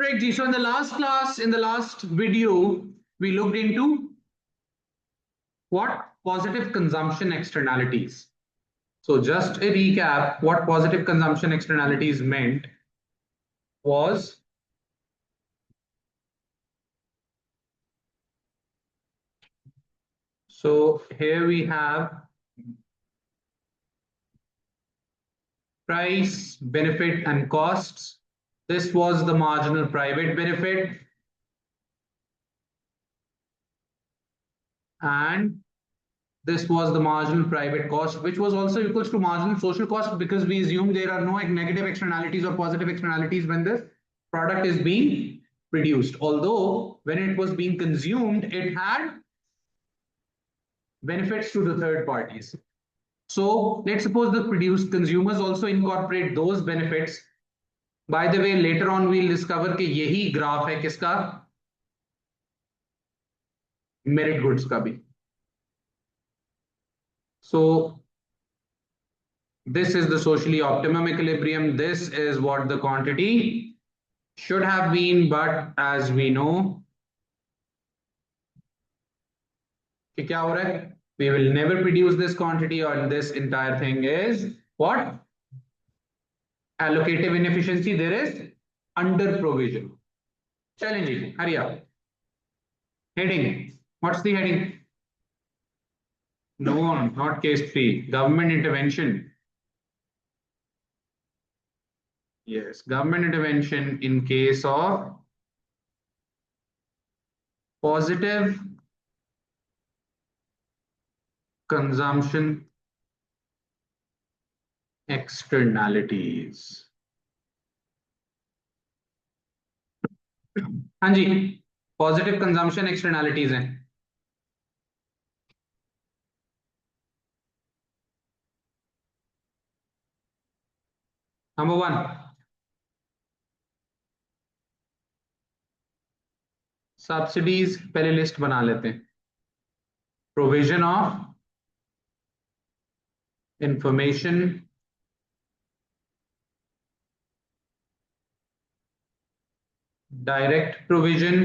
right, G. So in the last class, in the last video, we looked into what positive consumption externalities. So just a recap, what positive consumption externalities meant was so here we have price, benefit, and costs. This was the marginal private benefit. And this was the marginal private cost, which was also equals to marginal social cost because we assume there are no negative externalities or positive externalities when this product is being produced. Although when it was being consumed, it had benefits to the third parties. So let's suppose the produced consumers also incorporate those benefits. By the way, later on we'll discover कि यही graph है किसका merit goods का भी. So this is the socially optimum equilibrium. This is what the quantity should have been, but as we know, कि क्या हो रहा है? We will never produce this quantity, or this entire thing is what? Allocative inefficiency. There is under provision. Challenging. Hurry up. Heading. What's the heading? No, not case 3. Government intervention. Yes, government intervention in case of positive consumption externalities. हाँ जी, positive consumption externalities हैं. Number 1, subsidies. पहले list बना लेते हैं. Provision of information direct provision.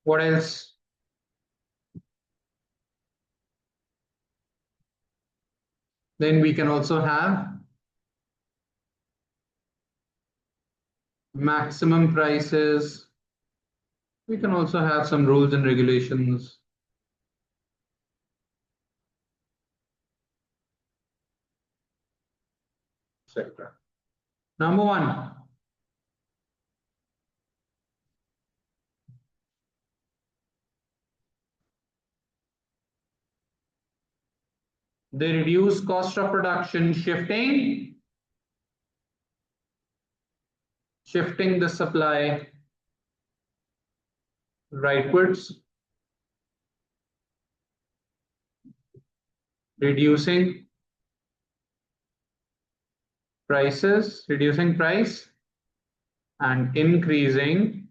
What else? Then we can also have maximum prices. We can also have some rules and regulations. Etc. Number 1. They reduce cost of production, shifting the supply rightwards, reducing price and increasing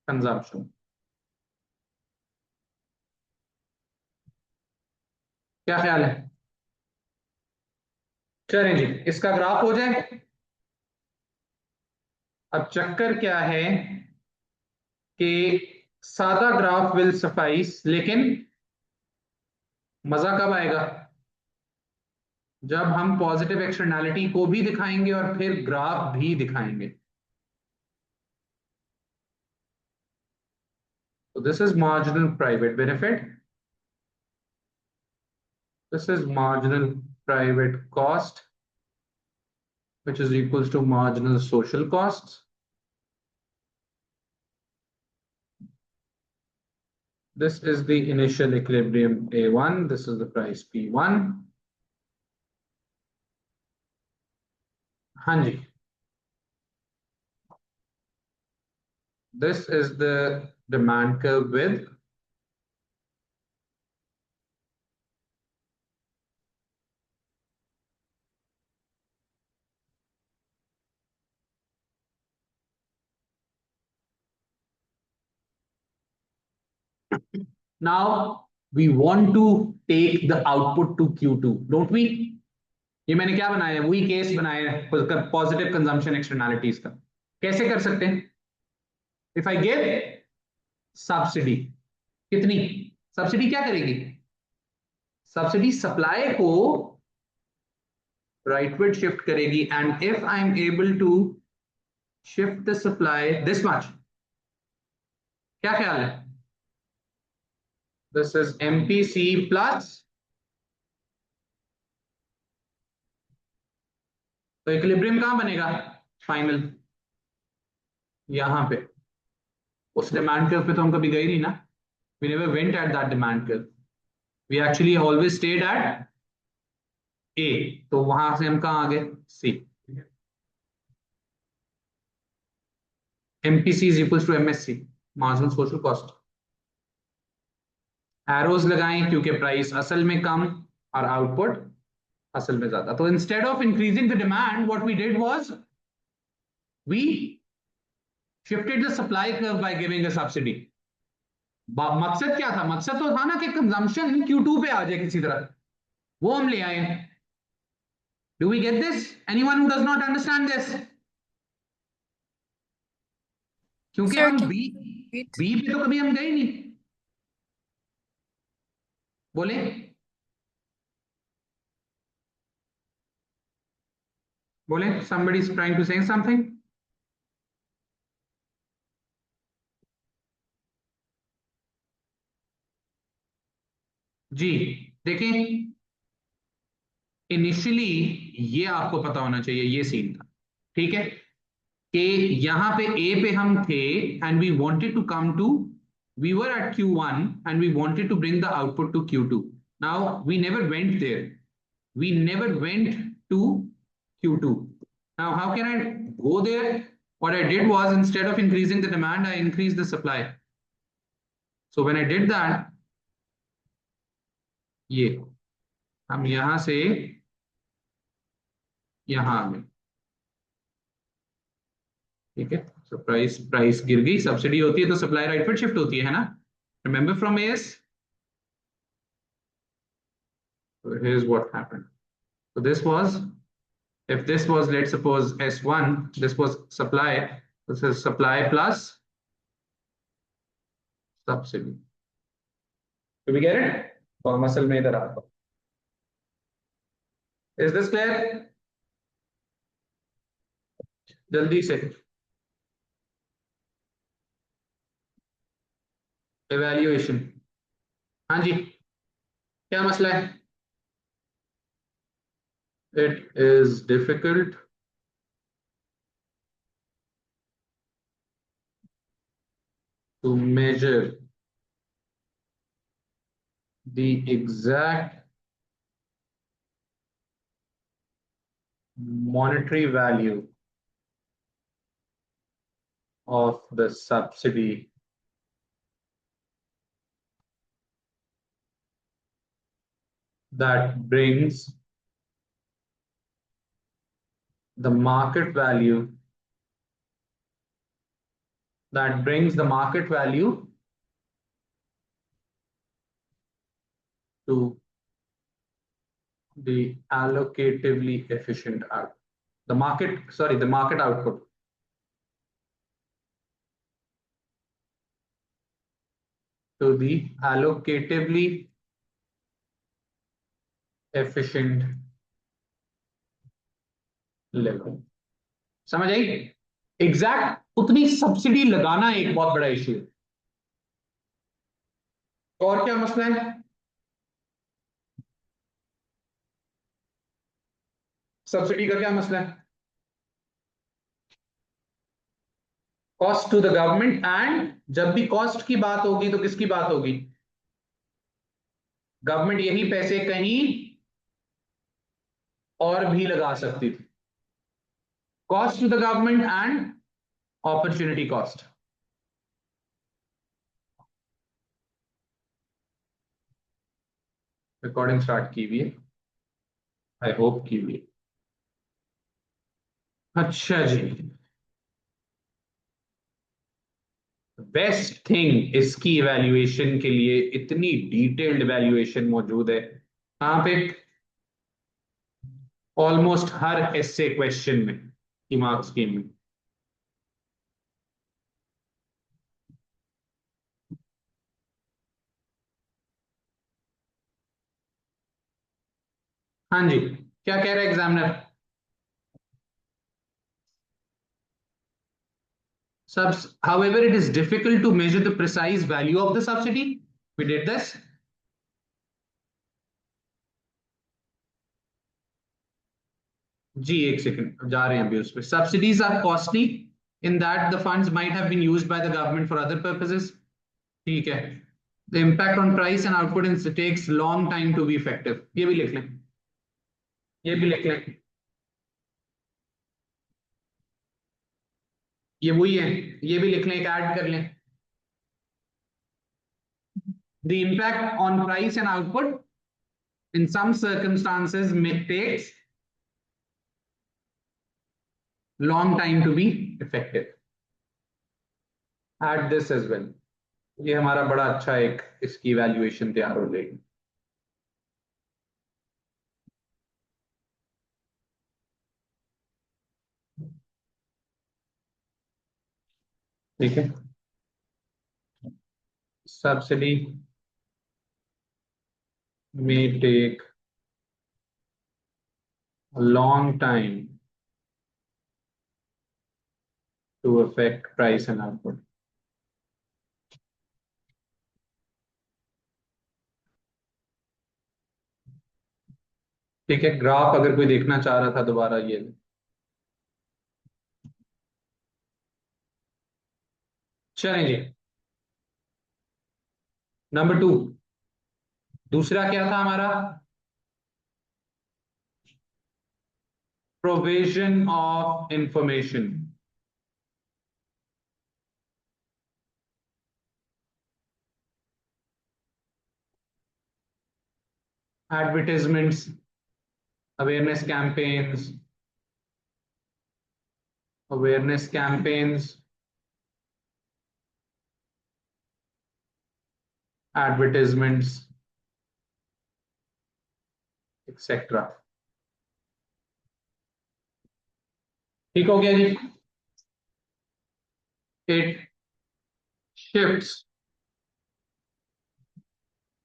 consumption. क्या ख्याल है? चलें जी, इसका graph हो जाए. अब चक्कर क्या है कि सादा ग्राफ विल सफाइस, लेकिन मजा कब आएगा? जब हम पॉजिटिव एक्सटर्नैलिटी को भी दिखाएंगे और फिर ग्राफ भी दिखाएंगे. So this is marginal private benefit. This is marginal private cost, which is equals to marginal social costs. This is the initial equilibrium A1. This is the price P1. हाँ जी. This is the demand curve with now we want to take the output to Q2, don't we? ये मैंने क्या बनाया है, वही case बनाया है positive consumption externalities का। कैसे कर सकते हैं? इफ आई गिव सब्सिडी, कितनी सब्सिडी क्या करेगी? सब्सिडी सप्लाई को राइटवर्ड शिफ्ट करेगी, and if I am able to shift the supply this much, क्या ख्याल है? दिस इज एमपीसी प्लस, तो इक्विलिब्रियम कहां बनेगा फाइनल? यहां पे। उस डिमांड कर्व पे तो हम कभी गए नहीं ना, we never went at that demand curve, we actually always stayed at A, तो वहां से हम कहां आ गए? C। MPC is equals to MSC, marginal social cost। Arrows लगाएं क्योंकि प्राइस असल में कम और आउटपुट असल में ज्यादा। तो instead of increasing the demand what we did was we shifted the supply curve by giving a subsidy. मकसद क्या था? मकसद तो था ना कि कंजम्पशन Q2 पे आ जाए किसी तरह, वो हम ले आए। Do we get this? Anyone who does not understand this? क्योंकि Sir, हम can be you repeat? B पे तो कभी हम गए नहीं। बोले बोले somebody is trying to say something। जी देखें, इनिशियली ये आपको पता होना चाहिए, ये सीन था, ठीक है, कि यहां पे ए पे हम थे and we wanted to come to, we were at Q1 and we wanted to bring the output to Q2। now we never went there, we never went to Q2। now how can I go there? What I did was, instead of increasing the demand, I increased the supply। so when I did that, ये हम यहां से यहां आ गए, ठीक है। So price price गिर गई, सब्सिडी होती है तो सप्लाई राइटवर्ड शिफ्ट होती है ना? Remember from S, here's what happened। so this was, if this was, let's suppose S1, this was supply, this is supply plus subsidy। do we get it? और muscle में इधर आता, is this clear? जल्दी से evaluation। हाँ जी, क्या मसला है? it is difficult to measure the exact monetary value of the subsidy that brings the market value to the allocatively efficient out, the market output to the allocatively efficient level। समझ आई? Exact उतनी subsidy लगाना एक बहुत बड़ा issue है। और क्या मसला है? सब्सिडी का क्या मसला है? Cost to the government, and जब भी कॉस्ट की बात होगी तो किसकी बात होगी? गवर्नमेंट यही पैसे कहीं और भी लगा सकती थी। Cost to the government and opportunity cost. Recording start की हुई है, आई होप की हुई है। अच्छा जी, बेस्ट थिंग इसकी इवैल्यूएशन के लिए इतनी डिटेल्ड इवैल्यूएशन मौजूद है कहां पे? ऑलमोस्ट हर एसए क्वेश्चन में की मार्क्स स्कीम में। हाँ जी, क्या कह रहे हैं examiner? However, it is difficult to measure the precise value of the subsidy. We did this. जी एक सेकंड, जा रहे हैं अभी उस पे। Subsidies are costly in that the funds might have been used by the government for other purposes. ठीक है। The impact on price and output takes long time to be effective. ये भी लिख लें, ये भी लिख लें, ये वही है, ये भी लिख लें, एक ऐड कर लें। The impact on price and output in some circumstances may takes long time to be effective. Add this as well. ये हमारा बड़ा अच्छा एक इसकी वैल्यूएशन तैयार हो जाएगी। ठीक है, subsidy may take a long time to affect price and output. ठीक है, ग्राफ अगर कोई देखना चाह रहा था दोबारा ये चलें जी। नंबर 2, दूसरा क्या था हमारा? Provision of information. Advertisements, awareness campaigns, awareness campaigns, advertisements, etc. ठीक हो गया जी। It shifts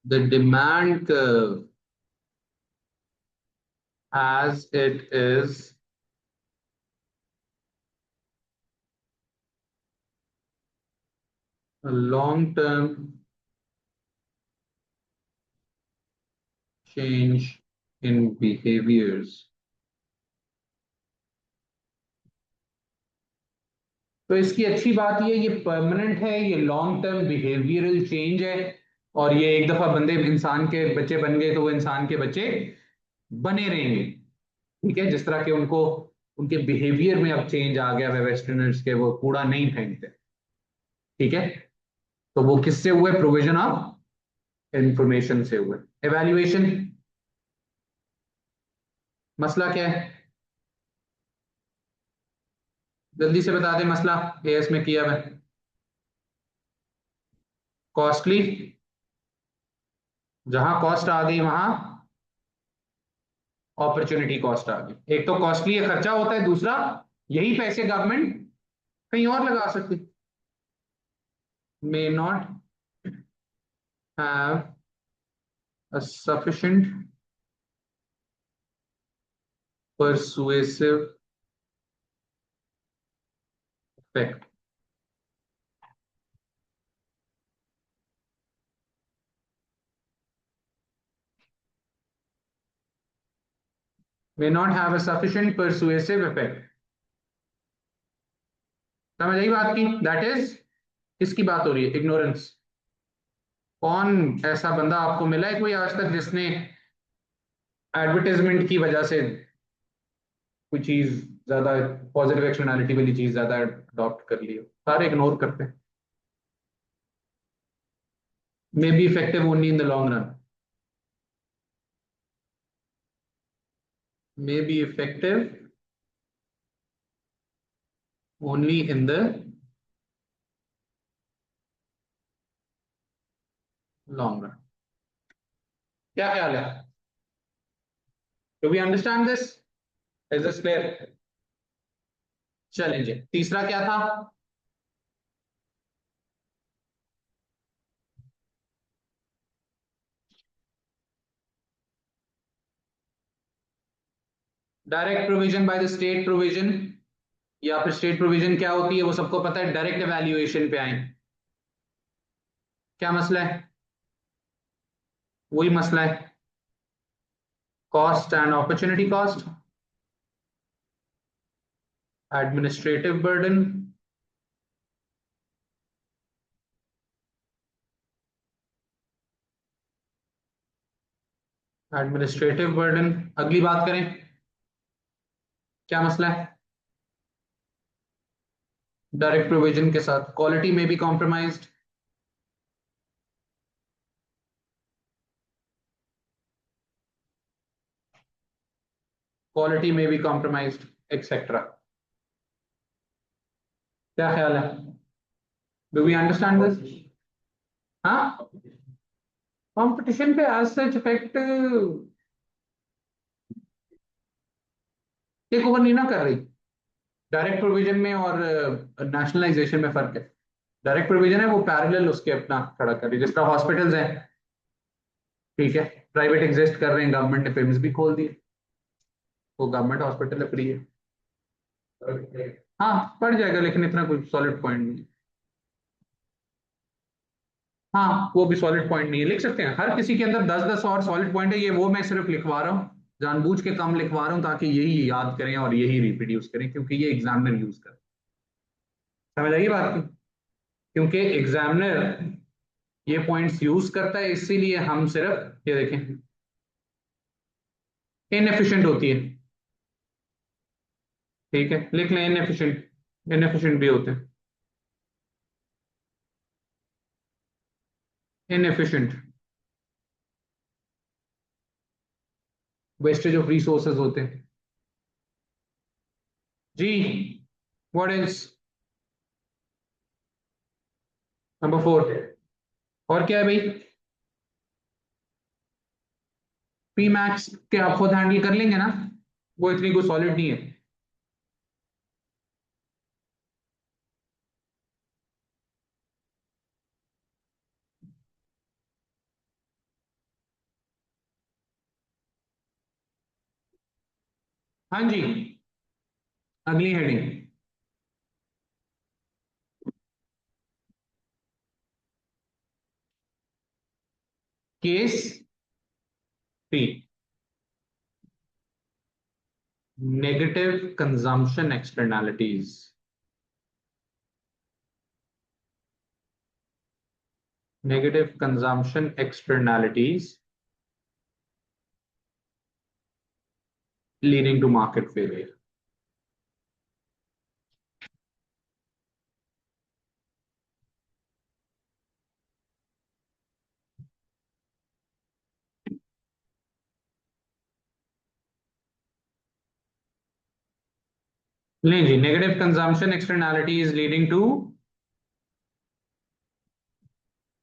the demand curve as it is a long-term change in behaviors. तो इसकी अच्छी बात ये परमानेंट है, ये लॉन्ग टर्म बिहेवियरल चेंज है, और ये एक दफा बंदे इंसान के बच्चे बन गए तो वो इंसान के बच्चे बने रहेंगे। ठीक है, जिस तरह के उनको उनके बिहेवियर में अब चेंज आ गया है वेस्टर्नर्स के, वो कूड़ा नहीं फेंकते। ठीक है, तो वो किससे हुए? प्रोविजन ऑफ इंफॉर्मेशन से हुए। एवेल्युएशन, मसला क्या है? जल्दी से बता दे मसला, एएस में किया मैं। कॉस्टली, जहां कॉस्ट आ गई वहां अपॉर्चुनिटी कॉस्ट आ गई। एक तो कॉस्टली खर्चा होता है, दूसरा यही पैसे गवर्नमेंट कहीं और लगा सकती। May not have a sufficient persuasive effect. May not have a sufficient persuasive effect. समझ आई बात की? दैट इज, किसकी बात हो रही है? इग्नोरेंस। कौन ऐसा बंदा आपको मिला है कोई आज तक जिसने एडवर्टाइजमेंट की वजह से कोई चीज ज्यादा पॉजिटिव एक्सटर्नैलिटी वाली चीज ज्यादा अडॉप्ट कर ली हो? सारे इग्नोर करते हैं। May be effective only in the long run, may be effective only in the long run. क्या ख्याल है? Do we understand this? Is this clear? चलेंगे, तीसरा क्या था? Direct provision by the state provision, या फिर स्टेट प्रोविजन क्या होती है वो सबको पता है। डायरेक्ट एवेल्युएशन पे आए, क्या मसला है? वही मसला है, cost and opportunity cost, administrative burden, administrative burden. अगली बात करें, क्या मसला है? डायरेक्ट प्रोविजन के साथ क्वालिटी में भी कॉम्प्रोमाइज्ड, क्वालिटी में भी कॉम्प्रोमाइज्ड, एक्सेट्रा। क्या ख्याल है? Do we understand this? हाँ, कंपटीशन पे आज सच इफेक्ट टेक ओवर नहीं ना कर रही। डायरेक्ट प्रोविजन में और नेशनलाइजेशन में फर्क है। डायरेक्ट प्रोविजन है वो पैरेलल उसके अपना खड़ा कर रही है, जिस तरह हॉस्पिटल्स हैं, ठीक है, प्राइवेट एग्जिस्ट कर रहे हैं, गवर्नमेंट ने पेम्स भी खोल दिए, वो गवर्नमेंट हॉस्पिटल है, फ्री है। हाँ पड़ जाएगा, लेकिन इतना कोई सॉलिड पॉइंट नहीं। हाँ वो भी सॉलिड पॉइंट नहीं है, लिख सकते हैं, हर किसी के अंदर 10-10 और सॉलिड पॉइंट है, ये वो मैं सिर्फ लिखवा रहा हूँ, जानबूझ के कम लिखवा रहा हूँ ताकि यही याद करें और यही रिप्रोड्यूस करें, क्योंकि ये एग्जामिनर यूज कर, समझ आई बात की? क्योंकि एग्जामिनर ये पॉइंट्स यूज करता है, इसीलिए हम सिर्फ ये देखें, इनएफिशिएंट होती है, ठीक है, लिख लें इनएफिशिएंट, इनएफिशिएंट भी होते हैं, इनएफिशिएंट, वेस्टेज ऑफ रिसोर्सेज होते हैं जी। What is number 4? और क्या है भाई? पी मैक्स के आप खुद हैंडल कर लेंगे ना, वो इतनी कोई सॉलिड नहीं है। हाँ जी, अगली heading, case 3, negative consumption externalities. Negative consumption externalities leading to market failure. नहीं जी, negative consumption externality is leading to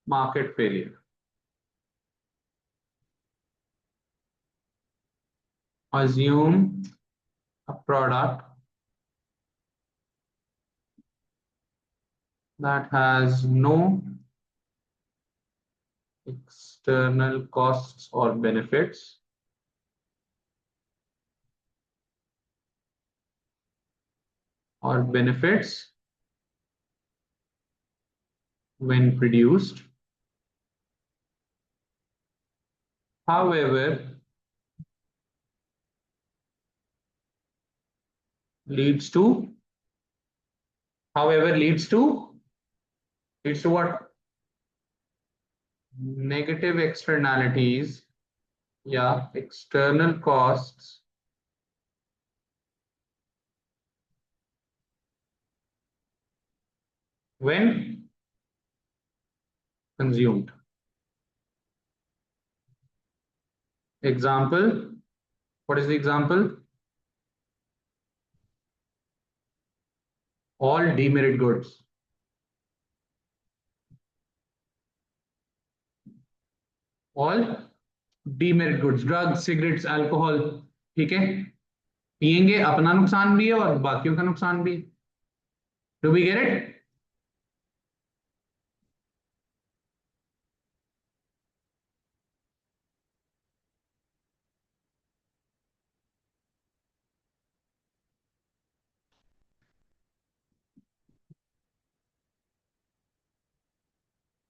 market failure. Assume a product that has no external costs or benefits when produced. However, leads to leads to what? Negative externalities, yeah, external costs when consumed. Example, what is the example? All demerit goods. All demerit goods, drugs, cigarettes, alcohol, ठीक है, पिएंगे, अपना नुकसान भी है और बाकियों का नुकसान भी है। Do we get it?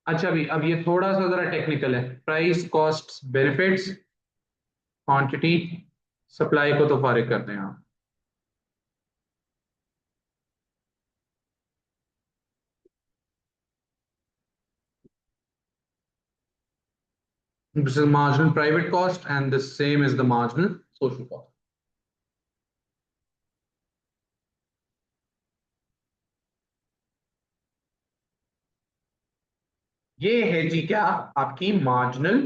अच्छा भी, अब ये थोड़ा सा जरा टेक्निकल है। Price, cost, benefits, quantity, supply को तो फारिग करते हैं आप। This is marginal private cost and the same is the marginal social cost. ये है जी क्या, आपकी मार्जिनल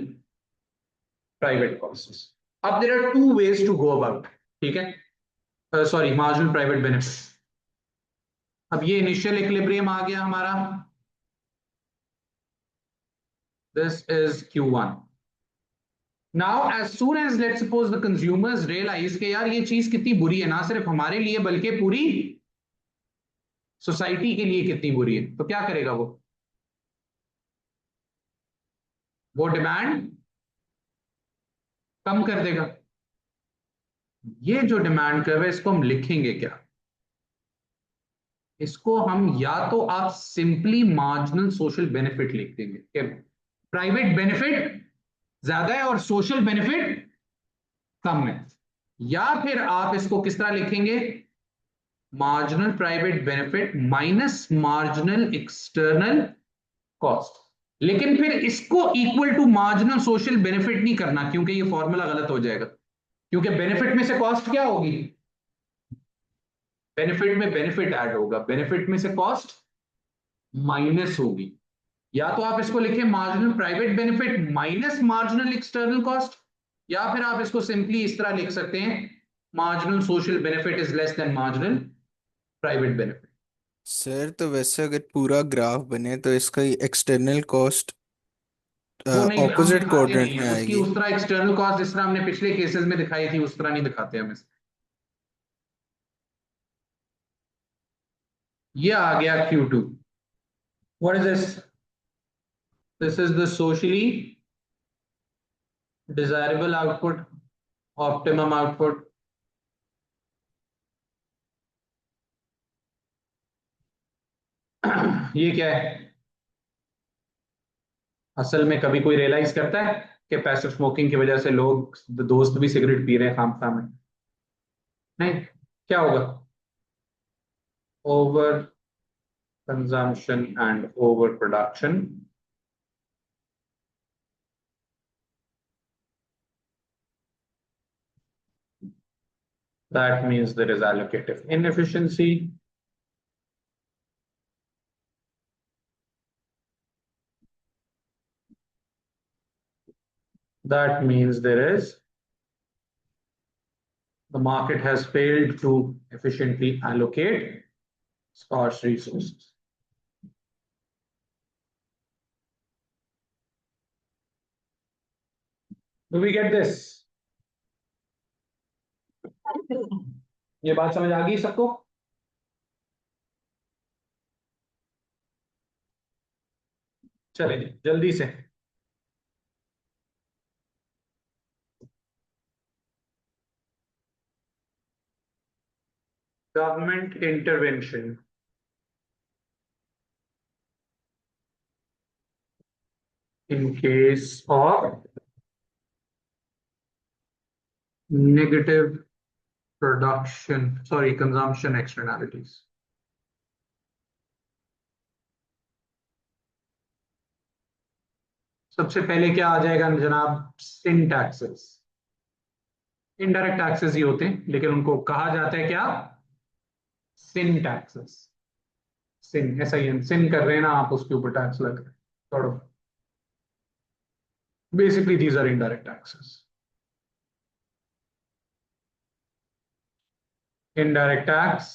प्राइवेट कॉस्ट। अब there are two ways to go about, ठीक है, सॉरी, मार्जिनल प्राइवेट बेनिफिट। अब ये इनिशियल इक्विलिब्रियम आ गया हमारा, this is Q1। Now as soon as let's suppose the consumers realise कि यार ये चीज कितनी बुरी है, ना सिर्फ हमारे लिए बल्कि पूरी सोसाइटी के लिए कितनी बुरी है, तो क्या करेगा वो डिमांड कम कर देगा। ये जो डिमांड कर्व है इसको हम लिखेंगे क्या? इसको हम या तो आप सिंपली मार्जिनल सोशल बेनिफिट लिख देंगे कि प्राइवेट बेनिफिट ज्यादा है और सोशल बेनिफिट कम है, या फिर आप इसको किस तरह लिखेंगे, marginal private benefit minus marginal external cost. लेकिन फिर इसको equal to marginal social benefit नहीं करना, क्योंकि ये फॉर्मूला गलत हो जाएगा। क्योंकि बेनिफिट में से कॉस्ट क्या होगी, बेनिफिट में बेनिफिट ऐड होगा, बेनिफिट में से कॉस्ट माइनस होगी। या तो आप इसको लिखें marginal private benefit minus marginal external cost, या फिर आप इसको सिंपली इस तरह लिख सकते हैं, marginal social benefit is less than marginal private benefit. Sir तो वैसे अगर पूरा ग्राफ बने तो इसका एक्सटर्नल कॉस्ट वो नहीं, हम ऑपोजिट दिखाते नहीं क्वाड्रेंट है में उसकी आएगी। उस तरह एक्सटर्नल कॉस्ट जिस तरह हमने पिछले केसेस में दिखाई थी, उस तरह नहीं दिखाते हम इसे। ये आ गया Q2। What is this? This is the socially desirable output, optimum output. ये क्या है? असल में कभी कोई रियलाइज करता है कि पैसिव स्मोकिंग की वजह से लोग, दोस्त भी सिगरेट पी रहे हैं खामखा में? नहीं। क्या होगा? Over consumption and over production, that means there is allocative inefficiency, that means there is, the market has failed to efficiently allocate scarce resources. Do we get this? ये बात समझ आ गई सबको? चले जल्दी से। Government intervention in case of negative consumption externalities. सबसे पहले क्या आ जाएगा जनाब? सिन टैक्सेस। इनडायरेक्ट टैक्सेस ही होते हैं लेकिन उनको कहा जाता है क्या? सिन टैक्सेस। सिन, ऐसा ही सिन कर रहे हैं ना आप, उसके ऊपर टैक्स लग रहा है, छोड़ो। Basically these are indirect taxes. Indirect tax,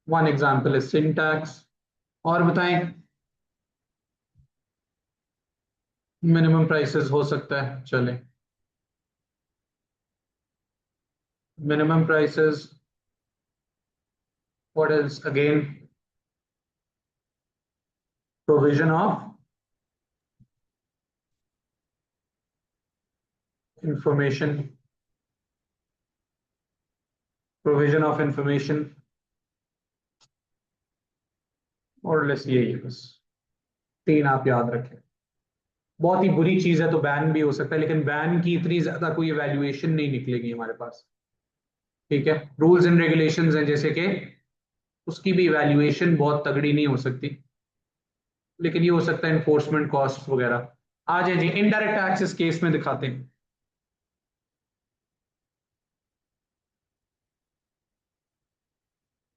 one example is sin tax. और बताएं? मिनिमम प्राइसेस हो सकता है, चले। minimum prices. What else? Again, provision of information. Provision of information. और लेस यही है बस, तीन आप याद रखें। बहुत ही बुरी चीज है तो बैन भी हो सकता है, लेकिन बैन की इतनी ज्यादा कोई एवेल्युएशन नहीं निकलेगी हमारे पास। ठीक है, रूल्स एंड रेगुलेशंस हैं जैसे कि, उसकी भी इवेल्युएशन बहुत तगड़ी नहीं हो सकती, लेकिन ये हो सकता है इन्फोर्समेंट कॉस्ट वगैरह। आ जाए जी, इनडायरेक्ट टैक्स इस केस में दिखाते हैं।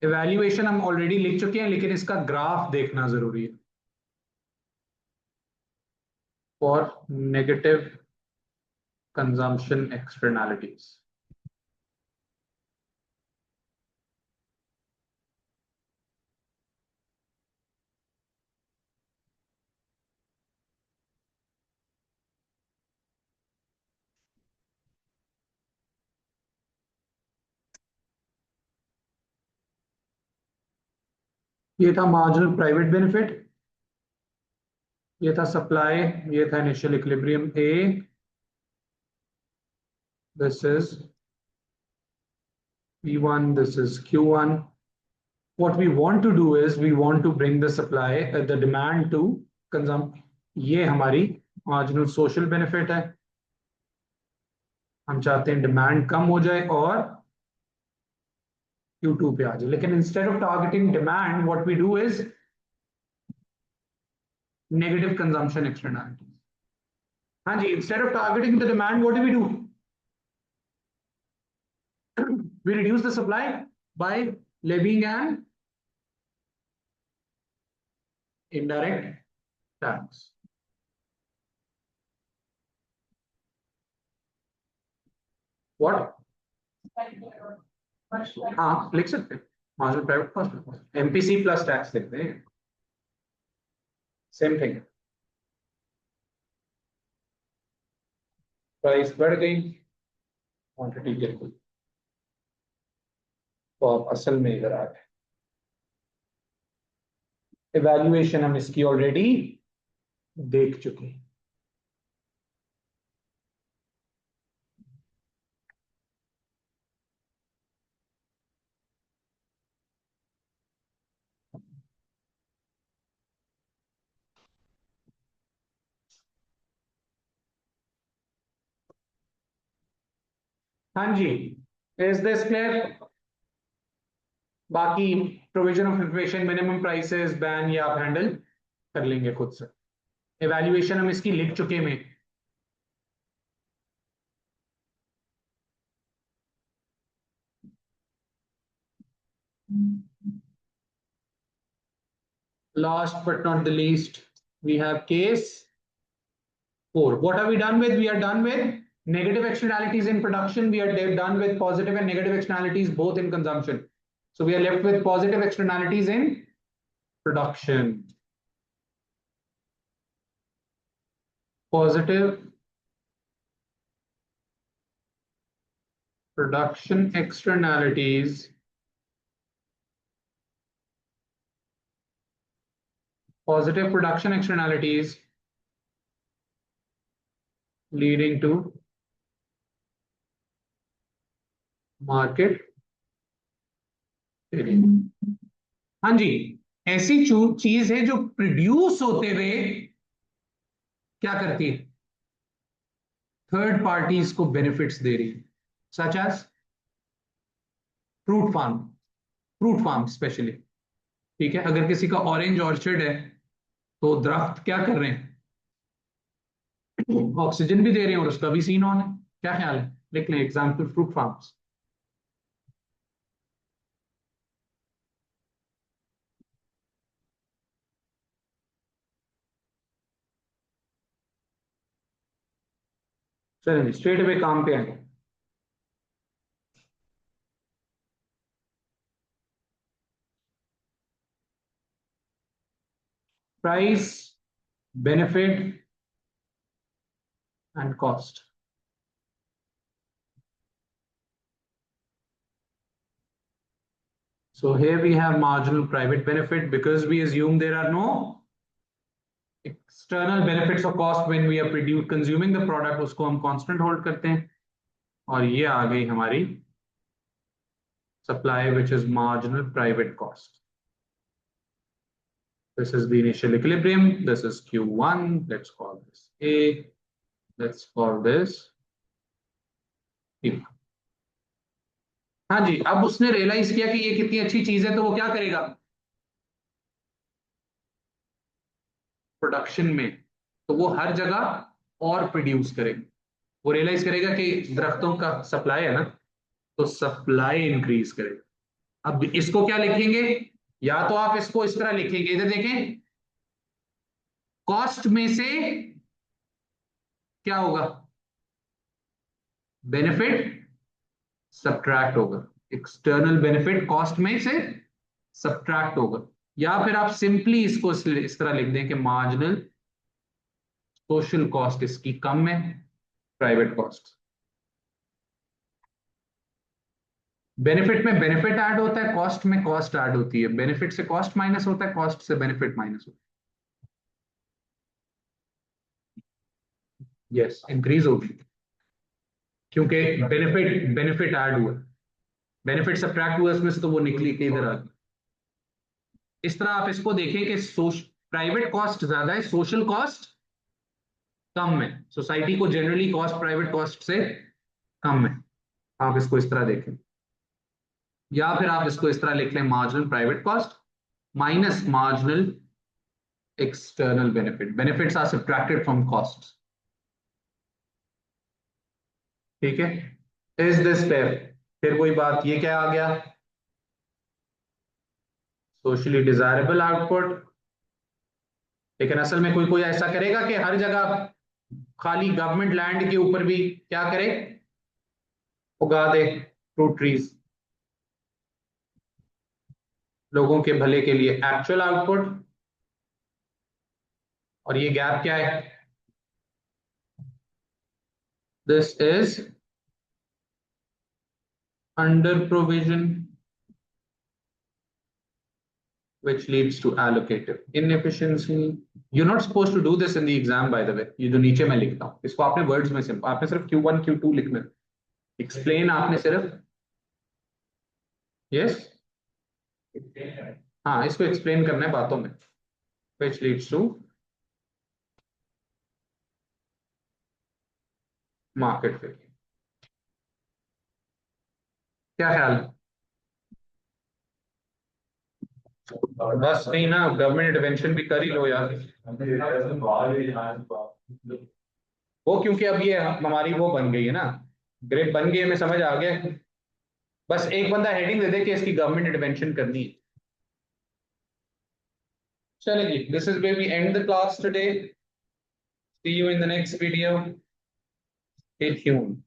इवेल्युएशन हम ऑलरेडी लिख चुके हैं, लेकिन इसका ग्राफ देखना जरूरी है। For negative consumption externalities. ये था मार्जिनल प्राइवेट बेनिफिट, ये था सप्लाई, ये था initial equilibrium A, this is P1, this is Q1. What we want to do is we want to bring the supply, the demand to consume. ये हमारी marginal social benefit है, हम चाहते हैं डिमांड कम हो जाए और Q2 पे आ जाए, लेकिन instead of targeting demand what we do is negative consumption externalities. हाँ जी, instead of targeting the demand what do we do, we reduce the supply by levying an indirect tax. What? हाँ लिख सकते हैं, marginal private cost MPC plus tax लिखते हैं, same thing. Price बढ़ गई, क्वांटिटी गिर गई, तो आप असल में इधर आ गए। इवैल्यूएशन हम इसकी ऑलरेडी देख चुके हैं। हाँ जी, इज दिस क्लियर? बाकी provision of information, minimum prices, ban, ये आप हैंडल कर लेंगे खुद से। इवैल्यूएशन हम इसकी लिख चुके हैं। Last but not the least, we have case 4. What are we done with? We are done with negative externalities in production. We are done with positive and negative externalities both in consumption. So we are left with positive externalities in production. Positive production externalities. Positive production externalities leading to market failure. हाँ जी, ऐसी चीज है जो produce होते हुए क्या करती है, थर्ड पार्टीज को बेनिफिट्स दे रही है, such as fruit farm, fruit farm specially. ठीक है, अगर किसी का ऑरेंज ऑर्चर्ड है तो दरख्त क्या कर रहे हैं, ऑक्सीजन भी दे रहे हैं और उसका भी सीन ऑन है। क्या ख्याल है, लिख लें एग्जाम्पल फ्रूट फार्म्स। चलिए स्ट्रेट अवे काम पे आए। Price, benefit and cost. So here we have marginal private benefit because we assume there are no external benefits or cost when we are consuming the product, उसको हम constant hold करते हैं. और ये आ गई हमारी supply which is marginal private cost. This is the initial equilibrium. This is Q1. Let's call this A. Let's call this B. हाँ जी, अब उसने रियलाइज किया कि ये कितनी अच्छी चीज है, तो वो क्या करेगा प्रोडक्शन में, तो वो हर जगह और प्रोड्यूस करेगा. वो रियलाइज करेगा कि दरख्तों का सप्लाई है ना, तो सप्लाई इंक्रीज करेगा. अब इसको क्या लिखेंगे, या तो आप इसको इस तरह लिखेंगे, इधर देखें, कॉस्ट में से क्या होगा, बेनिफिट सब्ट्रैक्ट होगा. एक्सटर्नल बेनिफिट कॉस्ट में से सब्ट्रैक्ट होगा. या फिर आप सिंपली इसको इस तरह लिख दें कि मार्जिनल सोशल कॉस्ट इसकी कम है प्राइवेट कॉस्ट. बेनिफिट में बेनिफिट ऐड होता है, कॉस्ट में कॉस्ट ऐड होती है. बेनिफिट से कॉस्ट माइनस होता है, कॉस्ट से बेनिफिट माइनस होता है. यस, इंक्रीज होगी क्योंकि बेनिफिट बेनिफिट ऐड हुआ, बेनिफिट सब्ट्रैक्ट हुआ इसमें से, तो वो निकली के इधर आ गई. इस तरह आप इसको देखें कि प्राइवेट कॉस्ट ज्यादा है, सोशल कॉस्ट कम है. सोसाइटी को जनरली कॉस्ट प्राइवेट कॉस्ट से कम है. आप इसको इस तरह देखें, या फिर आप इसको इस तरह लिख लें, marginal private cost minus marginal external benefit. Benefits are subtracted from cost. ठीक है, इज दिस फेयर? फिर वही बात, ये क्या आ गया, सोशली डिजायरेबल आउटपुट. लेकिन असल में कोई कोई ऐसा करेगा कि हर जगह खाली गवर्नमेंट लैंड के ऊपर भी क्या करे, उगा दे फ्रूट ट्रीज लोगों के भले के लिए. एक्चुअल आउटपुट और ये गैप क्या है, this is under provision which leads to allocative inefficiency. You're not supposed to do this in the exam, by the way. ये जो नीचे मैं लिखता हूँ इसको आपने वर्ड्स में सिर्फ आपने सिर्फ Q1 Q2 लिखना है. एक्सप्लेन आपने सिर्फ, यस, हाँ, इसको एक्सप्लेन करना है बातों में. which leads to market failure. क्या ख्याल, बस नहीं ना, गवर्नमेंट इंटरवेंशन भी कर ही लो यार. वो क्योंकि अब ये हमारी वो बन गई है ना, ग्रिप बन गई, हमें समझ आ गया. बस एक बंदा हेडिंग दे दे कि इसकी गवर्नमेंट इंटरवेंशन करनी है. चलेगी. This is where we end the class today. See you in the next video. Stay tuned.